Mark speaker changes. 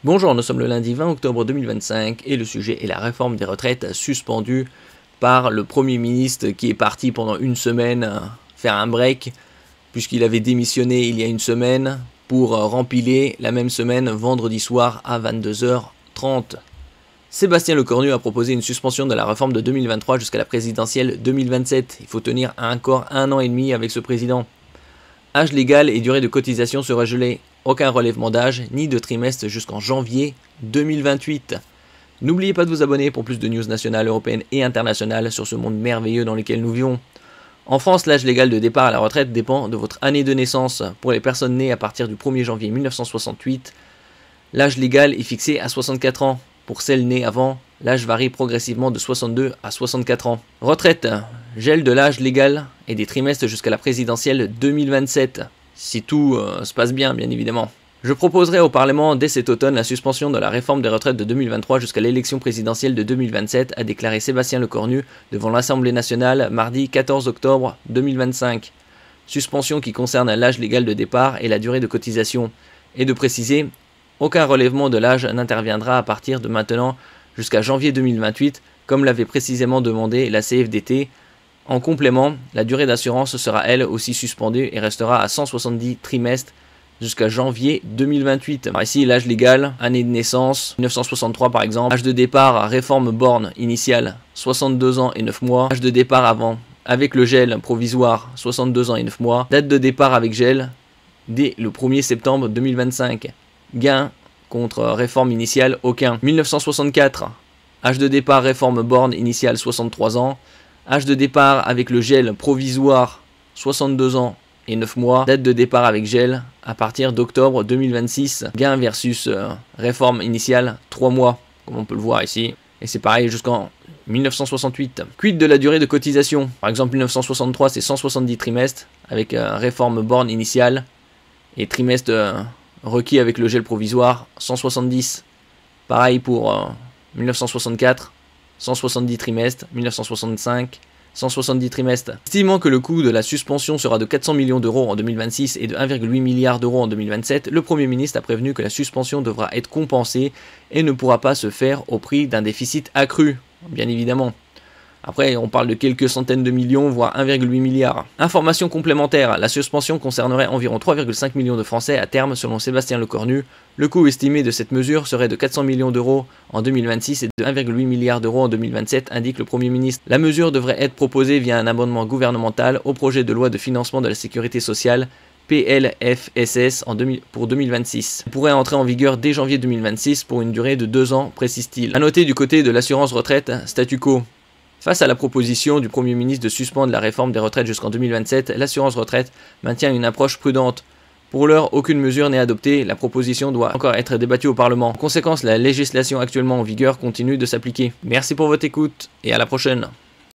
Speaker 1: Bonjour, nous sommes le lundi 20 octobre 2025 et le sujet est la réforme des retraites suspendue par le Premier ministre qui est parti pendant une semaine faire un break puisqu'il avait démissionné il y a une semaine pour rempiler la même semaine vendredi soir à 22h30. Sébastien Lecornu a proposé une suspension de la réforme de 2023 jusqu'à la présidentielle 2027. Il faut tenir encore un an et demi avec ce président. Âge légal et durée de cotisation sera gelé. Aucun relèvement d'âge ni de trimestre jusqu'en janvier 2028. N'oubliez pas de vous abonner pour plus de news nationales, européennes et internationales sur ce monde merveilleux dans lequel nous vivons. En France, l'âge légal de départ à la retraite dépend de votre année de naissance. Pour les personnes nées à partir du 1er janvier 1968, l'âge légal est fixé à 64 ans. Pour celles nées avant, l'âge varie progressivement de 62 à 64 ans. Retraite, gel de l'âge légal et des trimestres jusqu'à la présidentielle 2027. Si tout se passe bien, bien évidemment. Je proposerai au Parlement dès cet automne la suspension de la réforme des retraites de 2023 jusqu'à l'élection présidentielle de 2027, a déclaré Sébastien Lecornu devant l'Assemblée nationale mardi 14 octobre 2025. Suspension qui concerne l'âge légal de départ et la durée de cotisation. Et de préciser, aucun relèvement de l'âge n'interviendra à partir de maintenant jusqu'à janvier 2028, comme l'avait précisément demandé la CFDT. En complément, la durée d'assurance sera elle aussi suspendue et restera à 170 trimestres jusqu'à janvier 2028. Alors ici, l'âge légal, année de naissance, 1963 par exemple. Âge de départ, réforme borne initiale, 62 ans et 9 mois. Âge de départ avant, avec le gel provisoire, 62 ans et 9 mois. Date de départ avec gel, dès le 1er septembre 2025. Gain contre réforme initiale, aucun. 1964, âge de départ, réforme borne initiale, 63 ans. Âge de départ avec le gel provisoire, 62 ans et 9 mois. Date de départ avec gel à partir d'octobre 2026. Gain versus réforme initiale, 3 mois, comme on peut le voir ici. Et c'est pareil jusqu'en 1968. Quid de la durée de cotisation? Par exemple, 1963, c'est 170 trimestres avec réforme borne initiale et trimestre requis avec le gel provisoire, 170. Pareil pour 1964. 170 trimestres, 1965, 170 trimestres. Estimant que le coût de la suspension sera de 400 millions d'euros en 2026 et de 1,8 milliard d'euros en 2027, le Premier ministre a prévenu que la suspension devra être compensée et ne pourra pas se faire au prix d'un déficit accru, bien évidemment. Après, on parle de quelques centaines de millions, voire 1,8 milliard. Information complémentaire, la suspension concernerait environ 3,5 millions de Français à terme selon Sébastien Lecornu. Le coût estimé de cette mesure serait de 400 millions d'euros en 2026 et de 1,8 milliard d'euros en 2027, indique le Premier ministre. La mesure devrait être proposée via un amendement gouvernemental au projet de loi de financement de la sécurité sociale PLFSS pour 2026. Elle pourrait entrer en vigueur dès janvier 2026 pour une durée de 2 ans, précise-t-il. A noter du côté de l'assurance retraite, statu quo. Face à la proposition du Premier ministre de suspendre la réforme des retraites jusqu'en 2027, l'assurance retraite maintient une approche prudente. Pour l'heure, aucune mesure n'est adoptée, la proposition doit encore être débattue au Parlement. En conséquence, la législation actuellement en vigueur continue de s'appliquer. Merci pour votre écoute et à la prochaine.